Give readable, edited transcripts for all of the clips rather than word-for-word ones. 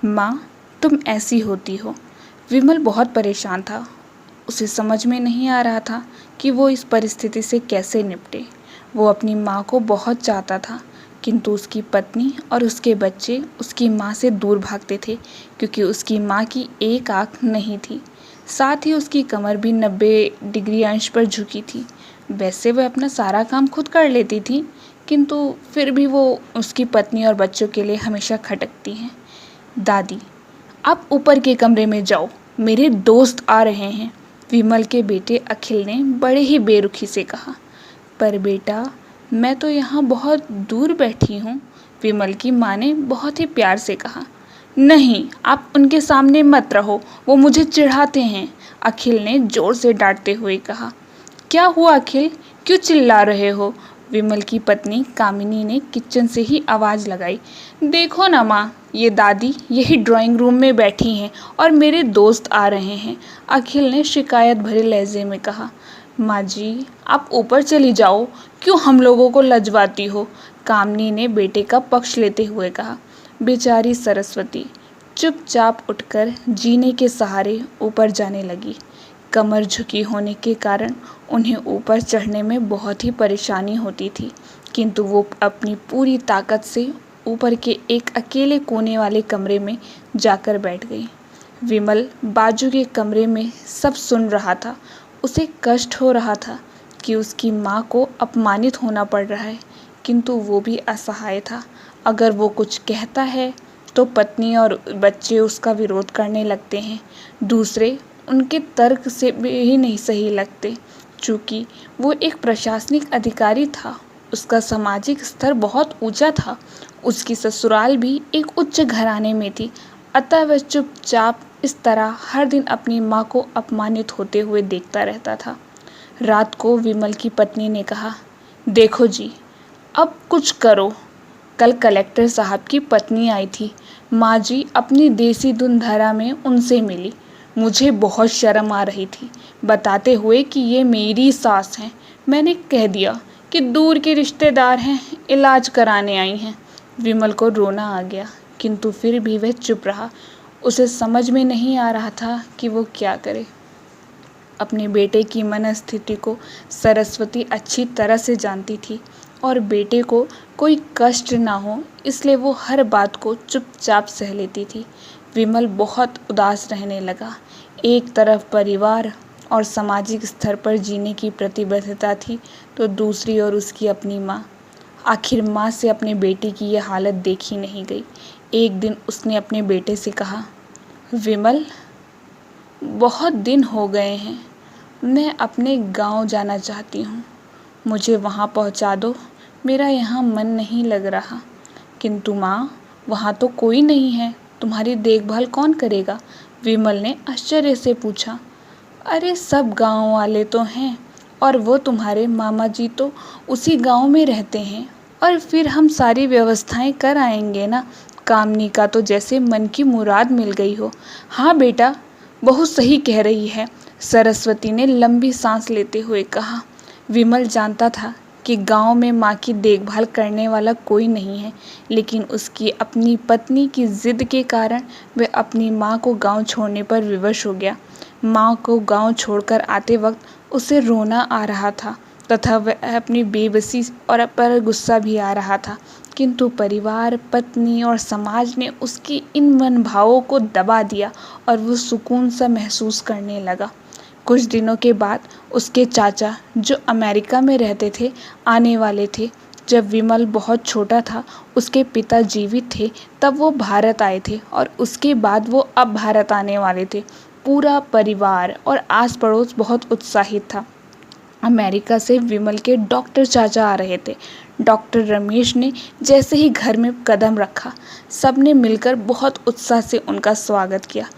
माँ, तुम ऐसी होती हो। विमल बहुत परेशान था। उसे समझ में नहीं आ रहा था कि वो इस परिस्थिति से कैसे निपटे। वो अपनी माँ को बहुत चाहता था, किंतु उसकी पत्नी और उसके बच्चे उसकी माँ से दूर भागते थे क्योंकि उसकी माँ की एक आँख नहीं थी। साथ ही उसकी कमर भी 90 डिग्री अंश पर झुकी थी। वैसे वह अपना सारा काम खुद कर लेती थी, किंतु फिर भी वो उसकी पत्नी और बच्चों के लिए हमेशा खटकती हैं। दादी, आप ऊपर के कमरे में जाओ, मेरे दोस्त आ रहे हैं, विमल के बेटे अखिल ने बड़े ही बेरुखी से कहा। पर बेटा, मैं तो यहाँ बहुत दूर बैठी हूँ, विमल की माँ ने बहुत ही प्यार से कहा। नहीं, आप उनके सामने मत रहो, वो मुझे चिढ़ाते हैं, अखिल ने जोर से डांटते हुए कहा। क्या हुआ अखिल, क्यों चिल्ला रहे हो? विमल की पत्नी कामिनी ने किचन से ही आवाज़ लगाई। देखो ना माँ, ये दादी यही ड्राइंग रूम में बैठी हैं और मेरे दोस्त आ रहे हैं, अखिल ने शिकायत भरे लहजे में कहा। माँ जी, आप ऊपर चली जाओ, क्यों हम लोगों को लजवाती हो? कामिनी ने बेटे का पक्ष लेते हुए कहा। बेचारी सरस्वती चुपचाप उठकर जीने के सहारे ऊपर जाने लगी। कमर झुकी होने के कारण उन्हें ऊपर चढ़ने में बहुत ही परेशानी होती थी, किंतु वो अपनी पूरी ताकत से ऊपर के एक अकेले कोने वाले कमरे में जाकर बैठ गई। विमल बाजू के कमरे में सब सुन रहा था। उसे कष्ट हो रहा था कि उसकी माँ को अपमानित होना पड़ रहा है, किंतु वो भी असहाय था। अगर वो कुछ कहता है तो पत्नी और बच्चे उसका विरोध करने लगते हैं। दूसरे उनके तर्क से भी नहीं सही लगते। चूँकि वो एक प्रशासनिक अधिकारी था, उसका सामाजिक स्तर बहुत ऊंचा था, उसकी ससुराल भी एक उच्च घराने में थी, अतः वह चुपचाप इस तरह हर दिन अपनी माँ को अपमानित होते हुए देखता रहता था। रात को विमल की पत्नी ने कहा, देखो जी, अब कुछ करो। कल कलेक्टर साहब की पत्नी आई थी, माँ जी अपनी देसी धुंधरा में उनसे मिली। मुझे बहुत शर्म आ रही थी, बताते हुए कि ये मेरी सास हैं। मैंने कह दिया कि दूर के रिश्तेदार हैं, इलाज कराने आई हैं। विमल को रोना आ गया, किंतु फिर भी वह चुप रहा। उसे समझ में नहीं आ रहा था कि वो क्या करे। अपने बेटे की मनस्थिति को सरस्वती अच्छी तरह से जानती थी और बेटे को कोई कष्ट ना हो इसलिए वो हर बात को चुपचाप सह लेती थी। विमल बहुत उदास रहने लगा। एक तरफ परिवार और सामाजिक स्तर पर जीने की प्रतिबद्धता थी, तो दूसरी ओर उसकी अपनी माँ। आखिर माँ से अपने बेटे की यह हालत देखी नहीं गई। एक दिन उसने अपने बेटे से कहा, विमल, बहुत दिन हो गए हैं, मैं अपने गांव जाना चाहती हूँ, मुझे वहाँ पहुँचा दो, मेरा यहाँ मन नहीं लग रहा। किंतु माँ, वहाँ तो कोई नहीं है, तुम्हारी देखभाल कौन करेगा? विमल ने आश्चर्य से पूछा। अरे सब गांव वाले तो हैं, और वो तुम्हारे मामा जी तो उसी गांव में रहते हैं, और फिर हम सारी व्यवस्थाएं कर आएंगे ना। कामनी का तो जैसे मन की मुराद मिल गई हो। हाँ बेटा, बहुत सही कह रही है, सरस्वती ने लंबी सांस लेते हुए कहा। विमल जानता था कि गांव में माँ की देखभाल करने वाला कोई नहीं है, लेकिन उसकी अपनी पत्नी की जिद के कारण वह अपनी माँ को गांव छोड़ने पर विवश हो गया। माँ को गांव छोड़कर आते वक्त उसे रोना आ रहा था तथा वह अपनी बेबसी और पर गुस्सा भी आ रहा था, किंतु परिवार, पत्नी और समाज ने उसकी इन मनभावों को दबा दिया और वो सुकून सा महसूस करने लगा। कुछ दिनों के बाद उसके चाचा, जो अमेरिका में रहते थे, आने वाले थे। जब विमल बहुत छोटा था, उसके पिता जीवित थे, तब वो भारत आए थे और उसके बाद वो अब भारत आने वाले थे। पूरा परिवार और आस पड़ोस बहुत उत्साहित था। अमेरिका से विमल के डॉक्टर चाचा आ रहे थे। डॉक्टर रमेश ने जैसे ही घर में कदम रखा, सबने मिलकर बहुत उत्साह से उनका स्वागत किया।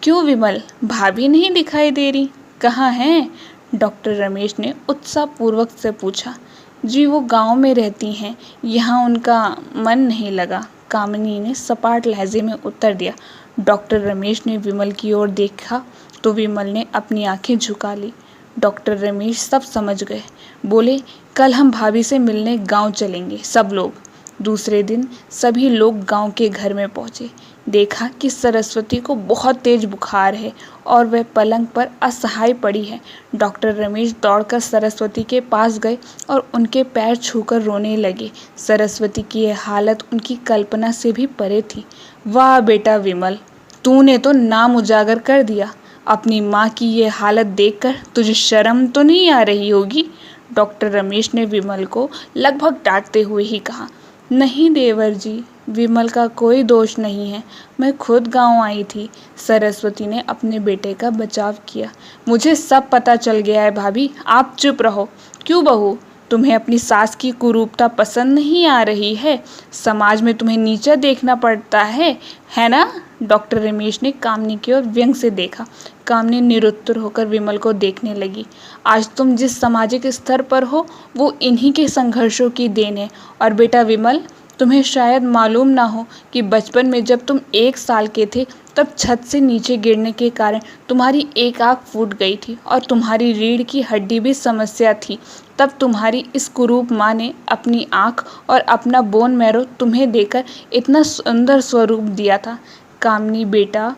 क्यों विमल, भाभी नहीं दिखाई दे रही, कहाँ हैं? डॉक्टर रमेश ने उत्साहपूर्वक से पूछा। जी वो गांव में रहती हैं, यहाँ उनका मन नहीं लगा, कामिनी ने सपाट लहजे में उत्तर दिया। डॉक्टर रमेश ने विमल की ओर देखा तो विमल ने अपनी आंखें झुका ली। डॉक्टर रमेश सब समझ गए। बोले, कल हम भाभी से मिलने गांव चलेंगे सब लोग। दूसरे दिन सभी लोग गांव के घर में पहुंचे। देखा कि सरस्वती को बहुत तेज बुखार है और वह पलंग पर असहाय पड़ी है। डॉक्टर रमेश दौड़कर सरस्वती के पास गए और उनके पैर छूकर रोने लगे। सरस्वती की यह हालत उनकी कल्पना से भी परे थी। वाह बेटा विमल, तूने तो नाम उजागर कर दिया। अपनी माँ की ये हालत देखकर तुझे शर्म तो नहीं आ रही होगी? डॉक्टर रमेश ने विमल को लगभग डांटते हुए ही कहा। नहीं देवर जी, विमल का कोई दोष नहीं है, मैं खुद गांव आई थी। सरस्वती ने अपने बेटे का बचाव किया। मुझे सब पता चल गया है भाभी, आप चुप रहो। क्यों बहू, तुम्हें अपनी सास की कुरूपता पसंद नहीं आ रही है? समाज में तुम्हें नीचा देखना पड़ता है ना? डॉक्टर रमेश ने कामनी की ओर व्यंग से देखा। कामनी निरुत्तर होकर विमल को देखने लगी। आज तुम जिस सामाजिक स्तर पर हो वो इन्हीं के संघर्षों की देन है। और बेटा विमल, तुम्हें शायद मालूम ना हो कि बचपन में जब तुम 1 साल के थे तब छत से नीचे गिरने के कारण तुम्हारी एक आंख फूट गई थी और तुम्हारी रीढ़ की हड्डी भी समस्या थी। तब तुम्हारी इस कुरूप माँ ने अपनी आंख और अपना बोन मैरो तुम्हें देकर इतना सुंदर स्वरूप दिया था। कामनी बेटा,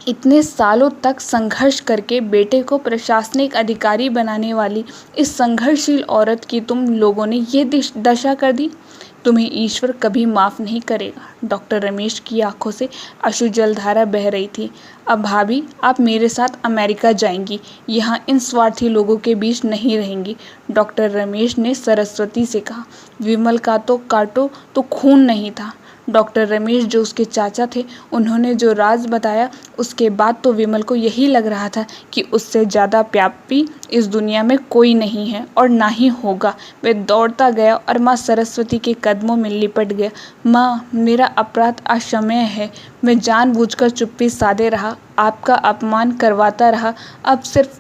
इतने सालों तक संघर्ष करके बेटे को प्रशासनिक अधिकारी बनाने वाली इस संघर्षशील औरत की तुम लोगों ने ये दशा कर दी। तुम्हें ईश्वर कभी माफ़ नहीं करेगा। डॉक्टर रमेश की आंखों से अश्रु जलधारा बह रही थी। अब भाभी, आप मेरे साथ अमेरिका जाएंगी, यहाँ इन स्वार्थी लोगों के बीच नहीं रहेंगी। डॉक्टर रमेश ने सरस्वती से कहा। विमल का तो काटो तो खून नहीं था। डॉक्टर रमेश जो उसके चाचा थे, उन्होंने जो राज बताया उसके बाद तो विमल को यही लग रहा था कि उससे ज़्यादा प्यापी इस दुनिया में कोई नहीं है और ना ही होगा। वह दौड़ता गया और माँ सरस्वती के कदमों में लिपट गया। माँ, मेरा अपराध अक्षम्य है। मैं जानबूझकर चुप्पी साधे रहा, आपका अपमान करवाता रहा। अब सिर्फ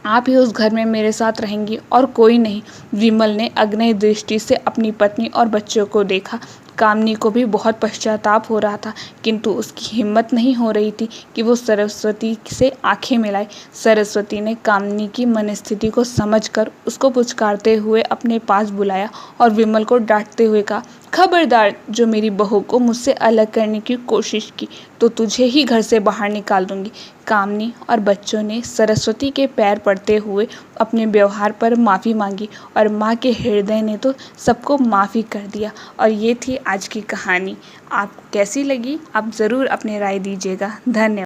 आप ही उस घर में मेरे साथ रहेंगी और कोई नहीं। विमल ने अग्नि दृष्टि से अपनी पत्नी और बच्चों को देखा। कामनी को भी बहुत पश्चाताप हो रहा था, किंतु उसकी हिम्मत नहीं हो रही थी कि वो सरस्वती से आंखें मिलाए। सरस्वती ने कामनी की मनस्थिति को समझकर उसको पुचकारते हुए अपने पास बुलाया और विमल को डांटते हुए कहा, खबरदार, जो मेरी बहू को मुझसे अलग करने की कोशिश की तो तुझे ही घर से बाहर निकाल दूंगी। कामनी और बच्चों ने सरस्वती के पैर पड़ते हुए अपने व्यवहार पर माफ़ी मांगी और माँ के हृदय ने तो सबको माफ़ी कर दिया। और ये थी आज की कहानी। आप कैसी लगी, आप ज़रूर अपनी राय दीजिएगा। धन्यवाद।